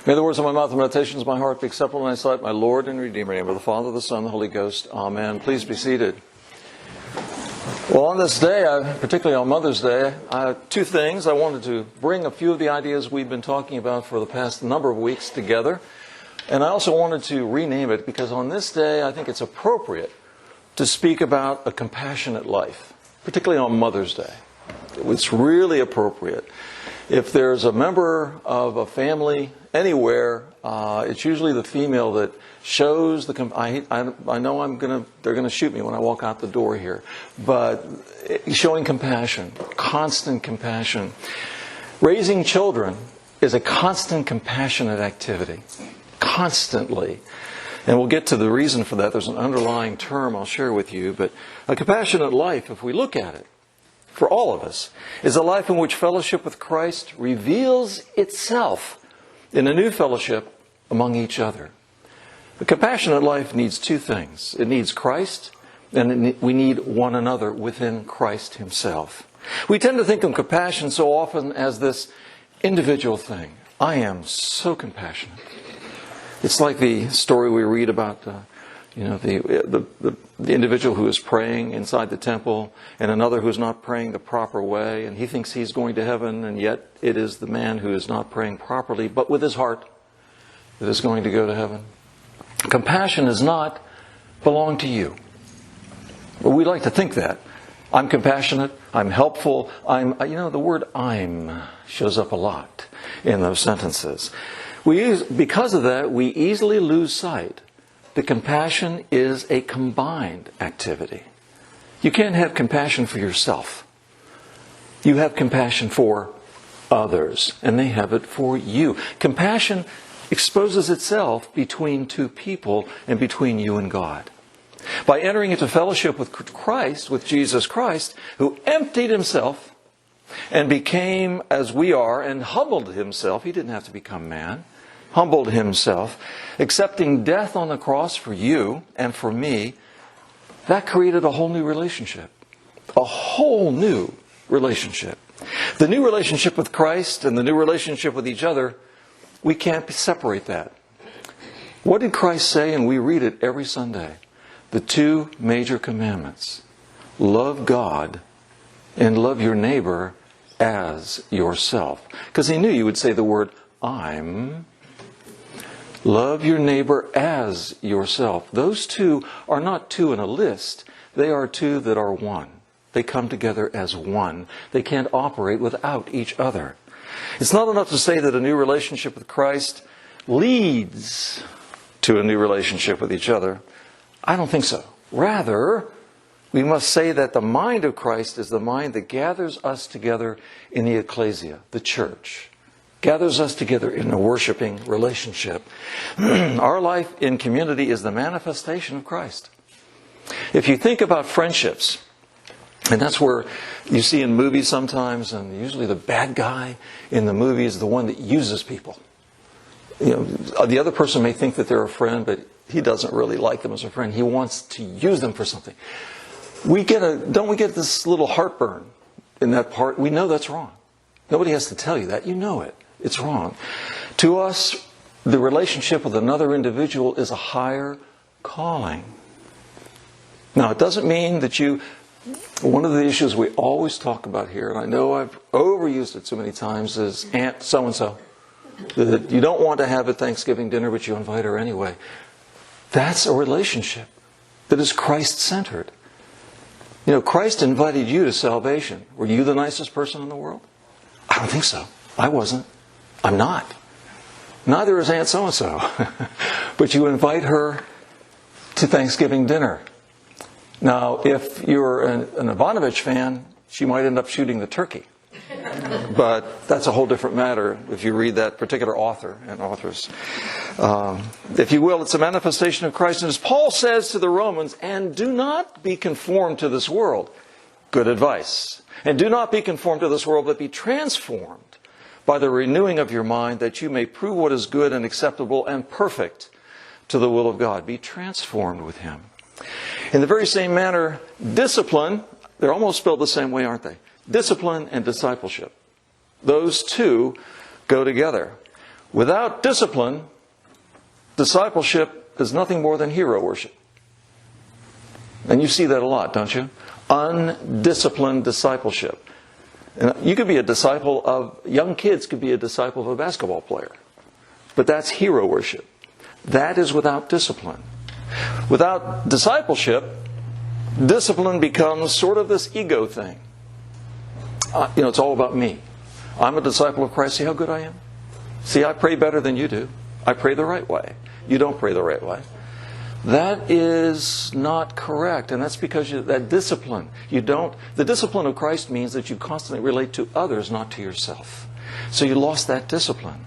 May the words of my mouth and meditations of my heart be acceptable in thy sight, my Lord and Redeemer. In the name of the Father, the Son, and the Holy Ghost. Amen. Please be seated. Well, on this day, particularly on Mother's Day, two things. I wanted to bring a few of the ideas we've been talking about for the past number of weeks together. And I also wanted to rename it because on this day, I think it's appropriate to speak about a compassionate life, particularly on Mother's Day. It's really appropriate. If there's a member of a family anywhere, it's usually the female that shows the. I know they're gonna shoot me when I walk out the door here, but showing compassion, constant compassion. Raising children is a constant compassionate activity, constantly. And we'll get to the reason for that. There's an underlying term I'll share with you, but a compassionate life, if we look at it, for all of us, is a life in which fellowship with Christ reveals itself in a new fellowship among each other. A compassionate life needs two things. It needs Christ, and we need one another within Christ Himself. We tend to think of compassion so often as this individual thing. I am so compassionate. It's like the story we read about the individual who is praying inside the temple and another who is not praying the proper way, and he thinks he's going to heaven, and yet it is the man who is not praying properly, but with his heart, that is going to go to heaven. Compassion does not belong to you. But we like to think that. I'm compassionate, I'm helpful, the word "I'm" shows up a lot in those sentences. Because of that, we easily lose sight that compassion is a combined activity. You can't have compassion for yourself. You have compassion for others, and they have it for you. Compassion exposes itself between two people and between you and God. By entering into fellowship with Christ, with Jesus Christ, who emptied Himself and became as we are and humbled Himself. He didn't have to become man. Humbled Himself, accepting death on the cross for you and for me. That created a whole new relationship. A whole new relationship. The new relationship with Christ and the new relationship with each other, we can't separate that. What did Christ say? And we read it every Sunday. The two major commandments. Love God and love your neighbor as yourself. Because He knew you would say the word "I'm." Love your neighbor as yourself. Those two are not two in a list. They are two that are one. They come together as one. They can't operate without each other. It's not enough to say that a new relationship with Christ leads to a new relationship with each other. I don't think so. Rather, we must say that the mind of Christ is the mind that gathers us together in the ecclesia, the church. Gathers us together in a worshiping relationship. Our life in community is the manifestation of Christ. If you think about friendships, and that's where you see in movies sometimes, and usually the bad guy in the movie is the one that uses people. The other person may think that they're a friend, but he doesn't really like them as a friend. He wants to use them for something. Don't we get this little heartburn in that part? We know that's wrong. Nobody has to tell you that. You know it. It's wrong. To us, the relationship with another individual is a higher calling. Now, it doesn't mean that one of the issues we always talk about here, and I know I've overused it so many times, is Aunt so-and-so. That you don't want to have a Thanksgiving dinner, but you invite her anyway. That's a relationship that is Christ-centered. Christ invited you to salvation. Were you the nicest person in the world? I don't think so. I wasn't. I'm not. Neither is Aunt so-and-so. But you invite her to Thanksgiving dinner. Now, if you're an Ivanovich fan, she might end up shooting the turkey. But that's a whole different matter if you read that particular author and authors. If you will, it's a manifestation of Christ. And as Paul says to the Romans, and do not be conformed to this world. Good advice. And do not be conformed to this world, but be transformed by the renewing of your mind, that you may prove what is good and acceptable and perfect to the will of God. Be transformed with Him. In the very same manner, discipline, they're almost spelled the same way, aren't they? Discipline and discipleship. Those two go together. Without discipline, discipleship is nothing more than hero worship. And you see that a lot, don't you? Undisciplined discipleship. And you could be a disciple of, young kids could be a disciple of a basketball player. But that's hero worship. That is without discipline. Without discipleship, discipline becomes sort of this ego thing. It's all about me. I'm a disciple of Christ. See how good I am? See, I pray better than you do. I pray the right way. You don't pray the right way. That is not correct, and that's because that discipline. The discipline of Christ means that you constantly relate to others, not to yourself. So you lost that discipline.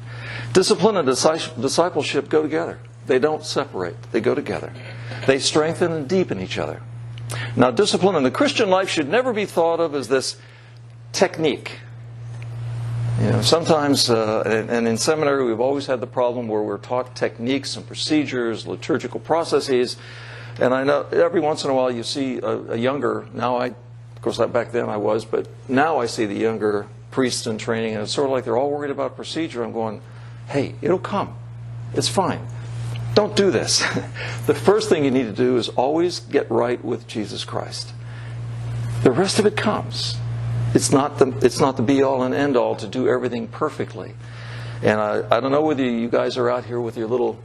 Discipline and discipleship go together. They don't separate. They go together. They strengthen and deepen each other. Now, discipline in the Christian life should never be thought of as this technique. Sometimes, and in seminary, we've always had the problem where we're taught techniques and procedures, liturgical processes. And I know every once in a while you see a younger, of course back then I was, but now I see the younger priests in training, and it's sort of like they're all worried about procedure. I'm going, hey, it'll come. It's fine. Don't do this. The first thing you need to do is always get right with Jesus Christ. The rest of it comes. It's not the be-all and end-all to do everything perfectly. And I don't know whether you guys are out here with your little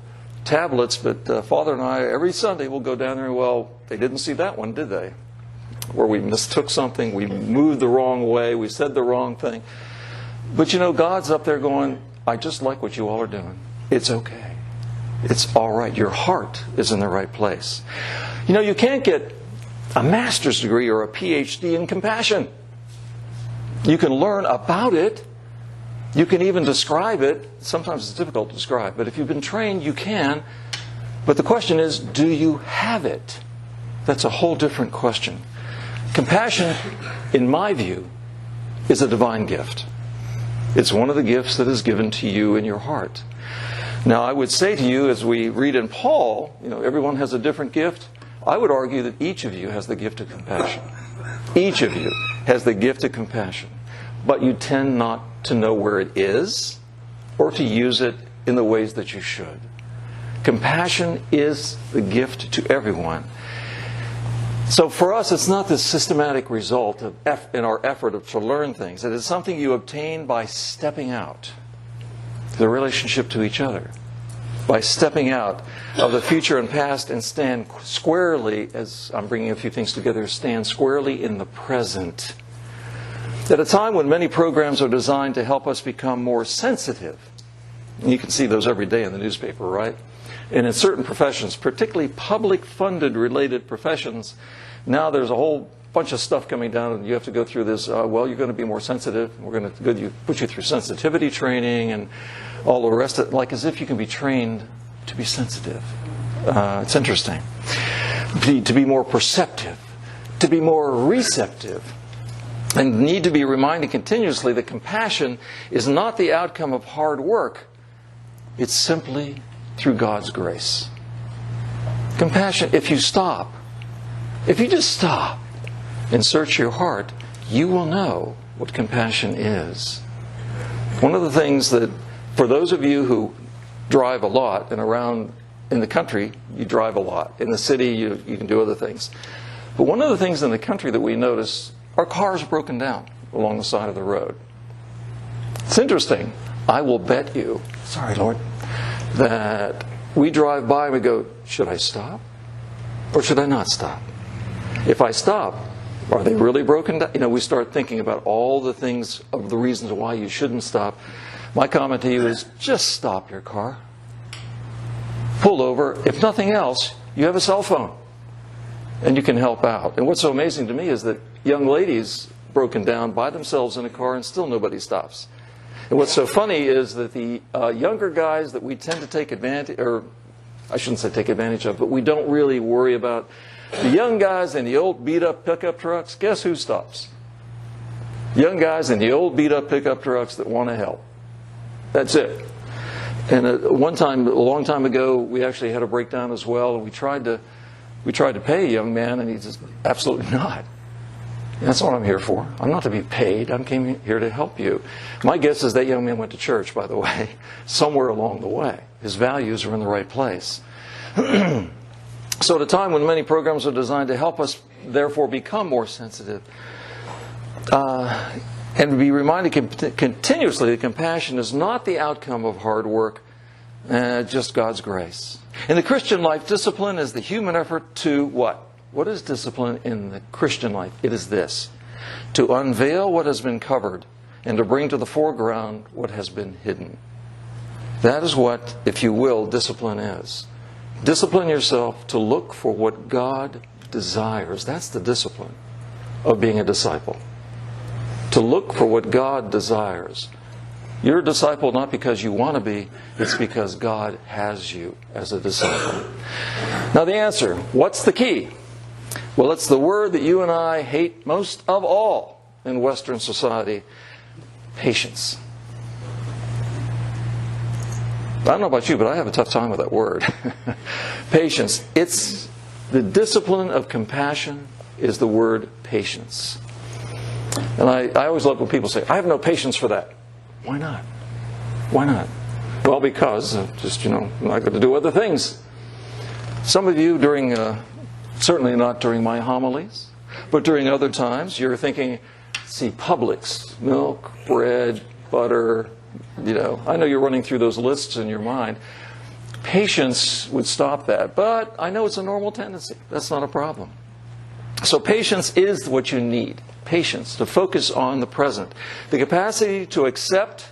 tablets, but Father and I, every Sunday, we'll go down there and, well, they didn't see that one, did they? Where we mistook something, we moved the wrong way, we said the wrong thing. But God's up there going, I just like what you all are doing. It's okay. It's all right. Your heart is in the right place. You can't get a master's degree or a PhD in compassion. You can learn about it. You can even describe it. Sometimes it's difficult to describe, but if you've been trained, you can. But the question is, do you have it? That's a whole different question. Compassion, in my view, is a divine gift. It's one of the gifts that is given to you in your heart. Now, I would say to you, as we read in Paul, everyone has a different gift. I would argue that each of you has the gift of compassion. Each of you has the gift of compassion. But you tend not to know where it is or to use it in the ways that you should. Compassion is the gift to everyone. So for us, it's not this systematic result in our effort to learn things. It is something you obtain by stepping out. The relationship to each other. By stepping out of the future and past and stand squarely, as I'm bringing a few things together, stand squarely in the present. At a time when many programs are designed to help us become more sensitive, and you can see those every day in the newspaper, right? And in certain professions, particularly public-funded related professions, now there's a whole bunch of stuff coming down and you have to go through this, you're going to be more sensitive. We're going to put you through sensitivity training and all the rest of it, like as if you can be trained to be sensitive. It's interesting. To be more perceptive, to be more receptive, and need to be reminded continuously that compassion is not the outcome of hard work. It's simply through God's grace. Compassion, if you just stop and search your heart, you will know what compassion is. One of the things that, for those of you who drive a lot, and around in the country, you drive a lot. In the city, you can do other things. But one of the things in the country that we notice are cars broken down along the side of the road. It's interesting. I will bet you, sorry Lord, that we drive by and we go, should I stop? Or should I not stop? If I stop, are they really broken down? We start thinking about all the things, of the reasons why you shouldn't stop. My comment to you is, just stop your car. Pull over. If nothing else, you have a cell phone. And you can help out. And what's so amazing to me is that young ladies broken down by themselves in a car and still nobody stops. And what's so funny is that the younger guys that we tend to take advantage, or I shouldn't say take advantage of, but we don't really worry about, the young guys in the old beat-up pickup trucks, guess who stops? Young guys in the old beat-up pickup trucks that want to help. That's it. And one time, a long time ago, we actually had a breakdown as well, and we tried to pay a young man, and he says, absolutely not. That's what I'm here for. I'm not to be paid. I came here to help you. My guess is that young man went to church, by the way, somewhere along the way. His values are in the right place. So at a time when many programs are designed to help us, therefore, become more sensitive, and be reminded continuously that compassion is not the outcome of hard work, just God's grace. In the Christian life, discipline is the human effort to what? What is discipline in the Christian life? It is this: to unveil what has been covered and to bring to the foreground what has been hidden. That is what, if you will, discipline is. Discipline yourself to look for what God desires. That's the discipline of being a disciple. To look for what God desires. You're a disciple not because you want to be, it's because God has you as a disciple. Now the answer, what's the key? Well, it's the word that you and I hate most of all in Western society: patience. I don't know about you, but I have a tough time with that word. Patience. It's the discipline of compassion is the word patience. And I always love when people say, I have no patience for that. Why not? Why not? Well, because I'm not going to do other things. Some of you during, certainly not during my homilies, but during other times, you're thinking, see, Publix, milk, bread, butter, I know you're running through those lists in your mind. Patience would stop that, but I know it's a normal tendency. That's not a problem. So patience is what you need. Patience, to focus on the present. The capacity to accept,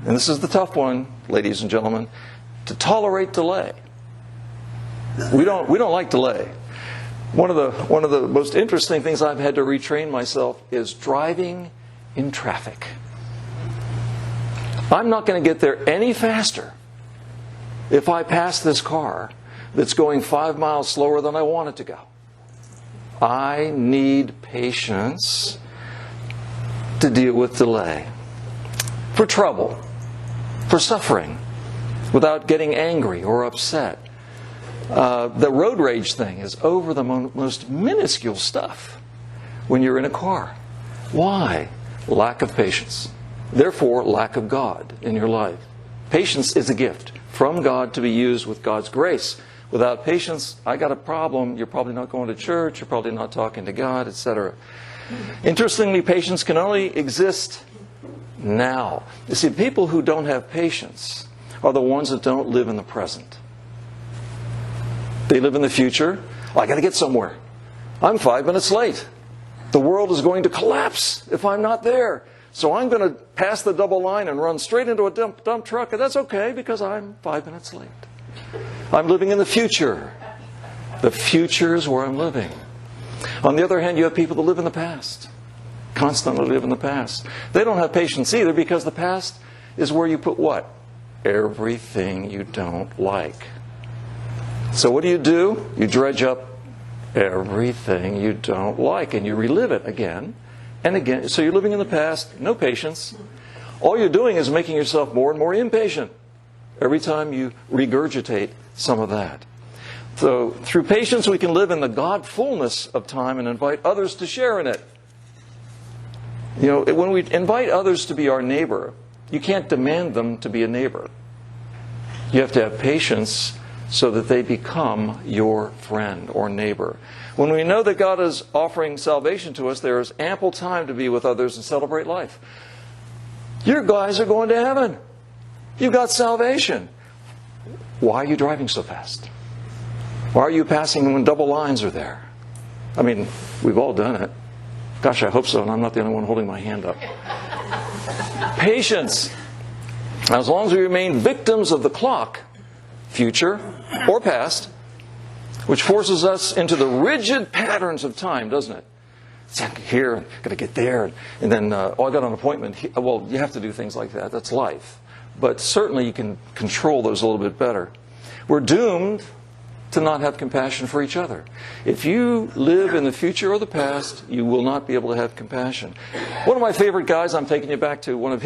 and this is the tough one, ladies and gentlemen, to tolerate delay. We don't like delay. One of the most interesting things I've had to retrain myself is driving in traffic. I'm not going to get there any faster if I pass this car that's going 5 miles slower than I want it to go. I need patience to deal with delay, for trouble, for suffering, without getting angry or upset. The road rage thing is over the most minuscule stuff when you're in a car. Why? Lack of patience. Therefore, lack of God in your life. Patience is a gift from God to be used with God's grace. Without patience, I got a problem. You're probably not going to church. You're probably not talking to God, etc. Interestingly, patience can only exist now. You see, people who don't have patience are the ones that don't live in the present. They live in the future. I got to get somewhere. I'm 5 minutes late. The world is going to collapse if I'm not there. So I'm going to pass the double line and run straight into a dump truck, and that's okay because I'm 5 minutes late. I'm living in the future. The future is where I'm living. On the other hand, you have people that live in the past. Constantly live in the past. They don't have patience either because the past is where you put what? Everything you don't like. So what do? You dredge up everything you don't like and you relive it again and again. So you're living in the past, no patience. All you're doing is making yourself more and more impatient every time you regurgitate some of that. So through patience we can live in the God fullness of time and invite others to share in it. When we invite others to be our neighbor, you can't demand them to be a neighbor. You have to have patience so that they become your friend or neighbor. When we know that God is offering salvation to us, there is ample time to be with others and celebrate life. Your guys are going to heaven. You've got salvation. Why are you driving so fast? Why are you passing when double lines are there? I mean, we've all done it. Gosh, I hope so, and I'm not the only one holding my hand up. Patience. Now, as long as we remain victims of the clock, future or past, which forces us into the rigid patterns of time, doesn't it? It's here, got to get there, and then, I got an appointment. Well, you have to do things like that. That's life. But certainly you can control those a little bit better. We're doomed to not have compassion for each other. If you live in the future or the past, you will not be able to have compassion. One of my favorite guys, I'm taking you back to one of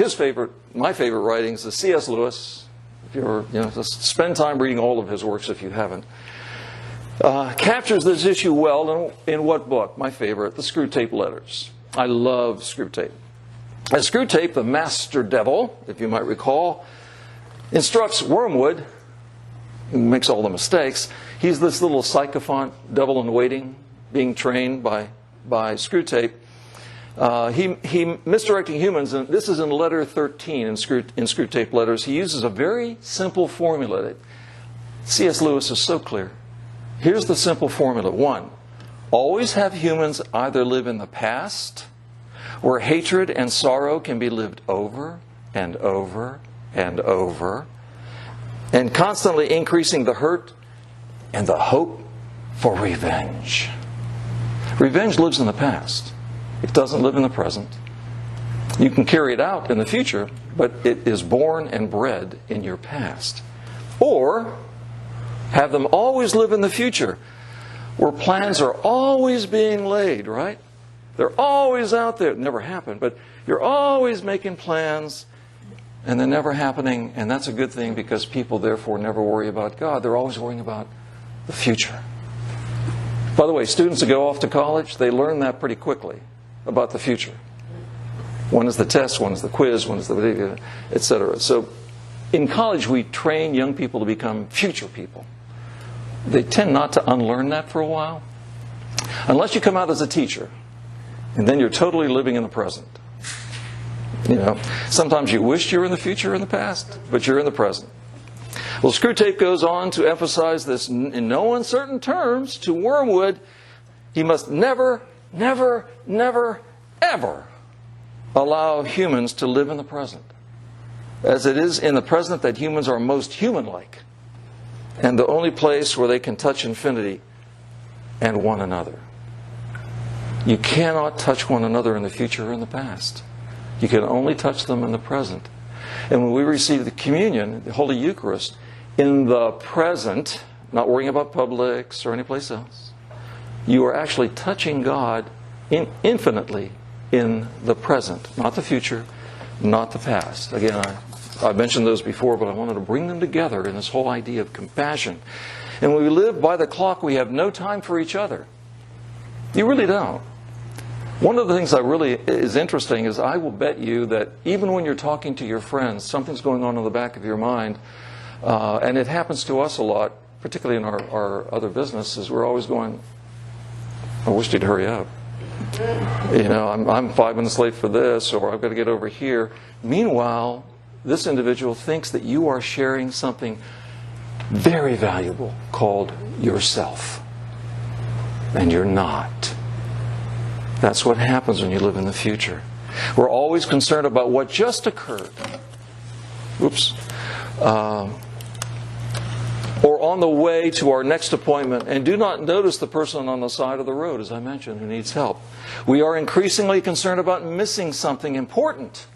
my favorite writings, is C.S. Lewis. If you're, just spend time reading all of his works if you haven't. captures this issue well in what book? My favorite, The Screwtape Letters. I love Screwtape. And Screwtape, the master devil, if you might recall, instructs Wormwood, who makes all the mistakes. He's this little sycophant, devil-in-waiting, being trained by Screwtape. He misdirecting humans, and this is in letter 13 in Screwtape Letters. He uses a very simple formula that C.S. Lewis is so clear. Here's the simple formula. 1, always have humans either live in the past, where hatred and sorrow can be lived over and over and over, and constantly increasing the hurt and the hope for revenge. Revenge lives in the past. It doesn't live in the present. You can carry it out in the future, but it is born and bred in your past. Or have them always live in the future, where plans are always being laid, right? They're always out there. It never happened, but you're always making plans, and they're never happening, and that's a good thing because people, therefore, never worry about God. They're always worrying about the future. By the way, students that go off to college, they learn that pretty quickly about the future. One is the test, one is the quiz, one is the etc. So in college, we train young people to become future people. They tend not to unlearn that for a while, unless you come out as a teacher, and then you're totally living in the present. You know, sometimes you wished you were in the future or in the past, but you're in the present. Well, Screwtape goes on to emphasize this in no uncertain terms to Wormwood. He must never, never, never, ever allow humans to live in the present, as it is in the present that humans are most human-like, and the only place where they can touch infinity and one another. You cannot touch one another in the future or in the past. You can only touch them in the present. And when we receive the communion, the Holy Eucharist, in the present, not worrying about Publix or any place else, you are actually touching God infinitely in the present, not the future, not the past. Again, I've mentioned those before, but I wanted to bring them together in this whole idea of compassion. And when we live by the clock, we have no time for each other. You really don't. One of the things that really is interesting is I will bet you that even when you're talking to your friends, something's going on in the back of your mind, and it happens to us a lot, particularly in our other businesses. We're always going, I wish you'd hurry up. You know, I'm 5 minutes late for this, or I've got to get over here. Meanwhile, this individual thinks that you are sharing something very valuable called yourself. And you're not. That's what happens when you live in the future. We're always concerned about what just occurred. Oops. Or on the way to our next appointment, and do not notice the person on the side of the road, as I mentioned, who needs help. We are increasingly concerned about missing something important,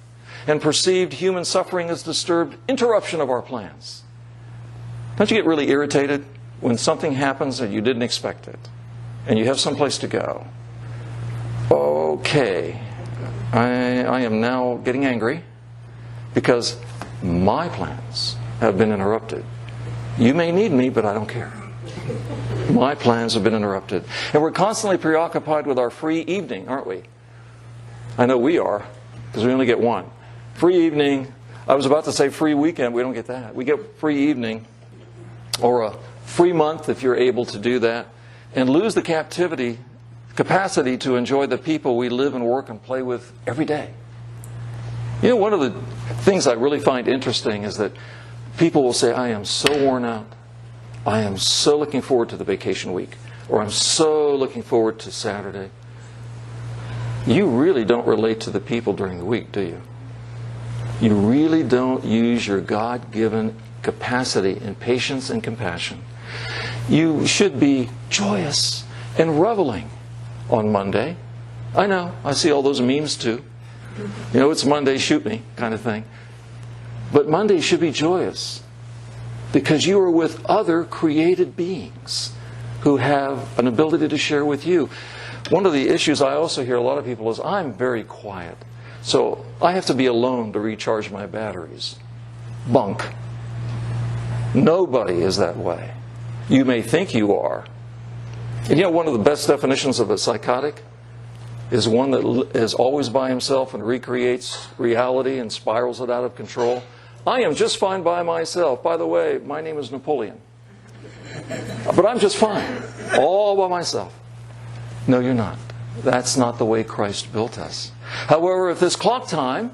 and perceived human suffering as disturbed interruption of our plans. Don't you get really irritated when something happens and you didn't expect it, and you have someplace to go? Okay, I am now getting angry because my plans have been interrupted. You may need me, but I don't care. My plans have been interrupted. And we're constantly preoccupied with our free evening, aren't we? I know we are, because we only get one. Free evening. I was about to say free weekend. We don't get that. We get free evening, or a free month if you're able to do that, and lose the capacity to enjoy the people we live and work and play with every day. You know, one of the things I really find interesting is that people will say, I am so worn out. I am so looking forward to the vacation week. Or I'm so looking forward to Saturday. You really don't relate to the people during the week, do you? You really don't use your God-given capacity in patience and compassion. You should be joyous and reveling on Monday. I know, I see all those memes too. You know, it's Monday, shoot me kind of thing. But Monday should be joyous because you are with other created beings who have an ability to share with you. One of the issues I also hear a lot of people is, I'm very quiet, so I have to be alone to recharge my batteries. Bunk. Nobody is that way. You may think you are, And you know, one of the best definitions of a psychotic is one that is always by himself and recreates reality and spirals it out of control. I am just fine by myself. By the way, my name is Napoleon. But I'm just fine, all by myself. No, you're not. That's not the way Christ built us. However, if this clock time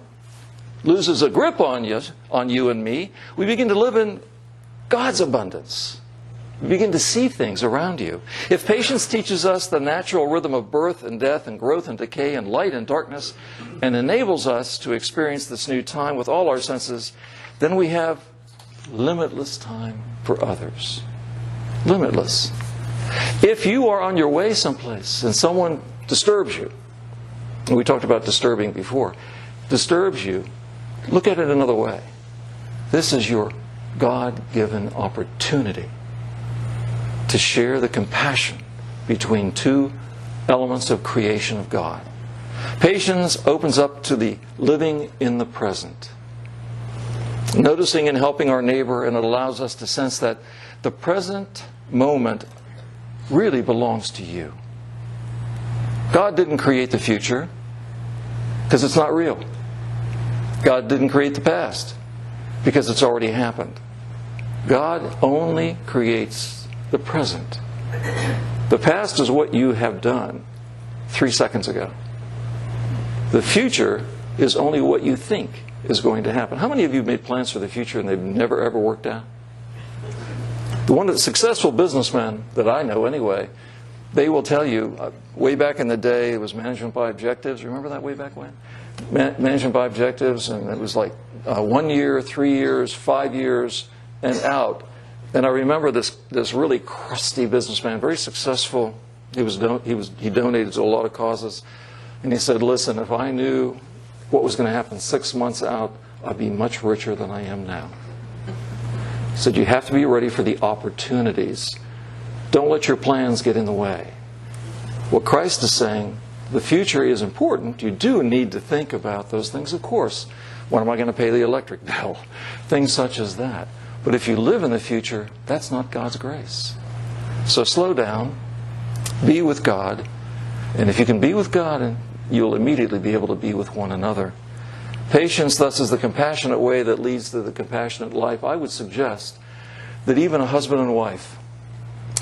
loses a grip on you and me, we begin to live in God's abundance. You begin to see things around you. If patience teaches us the natural rhythm of birth and death and growth and decay and light and darkness and enables us to experience this new time with all our senses, then we have limitless time for others. Limitless. If you are on your way someplace and someone disturbs you, and we talked about disturbing before, disturbs you, look at it another way. This is your God-given opportunity to share the compassion between two elements of creation of God. Patience opens up to the living in the present, noticing and helping our neighbor, and it allows us to sense that the present moment really belongs to you. God didn't create the future because it's not real. God didn't create the past because it's already happened. God only creates the present. The past is what you have done 3 seconds ago. The future is only what you think is going to happen. How many of you made plans for the future and they've never ever worked out? One of the successful businessmen that I know anyway, they will tell you, way back in the day, it was management by objectives. Remember that way back when? Management by objectives, and it was like 1 year, 3 years, 5 years, and out. And I remember this really crusty businessman, very successful. He donated to a lot of causes. And he said, listen, if I knew what was going to happen 6 months out, I'd be much richer than I am now. He said, you have to be ready for the opportunities. Don't let your plans get in the way. What Christ is saying, the future is important. You do need to think about those things, of course. When am I going to pay the electric bill? Things such as that. But if you live in the future, that's not God's grace. So slow down, be with God, and if you can be with God, you'll immediately be able to be with one another. Patience, thus, is the compassionate way that leads to the compassionate life. I would suggest that even a husband and wife,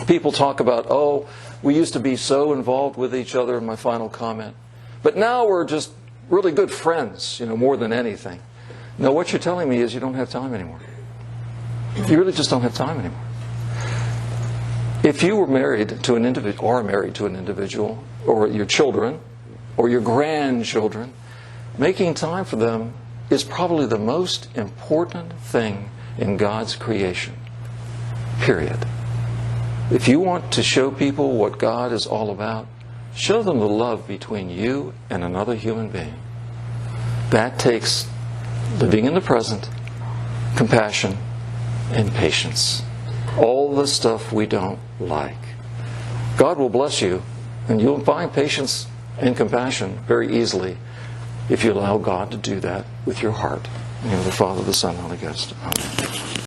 people talk about, oh, we used to be so involved with each other, in my final comment, but now we're just really good friends, more than anything. No, what you're telling me is you don't have time anymore. You really just don't have time anymore. If you were married to an individual, or married to an individual, or your children, or your grandchildren, making time for them is probably the most important thing in God's creation. Period. If you want to show people what God is all about, show them the love between you and another human being. That takes living in the present, compassion, and patience. All the stuff we don't like. God will bless you, and you'll find patience and compassion very easily if you allow God to do that with your heart. In the name of the Father, the Son, and the Holy Ghost. Amen.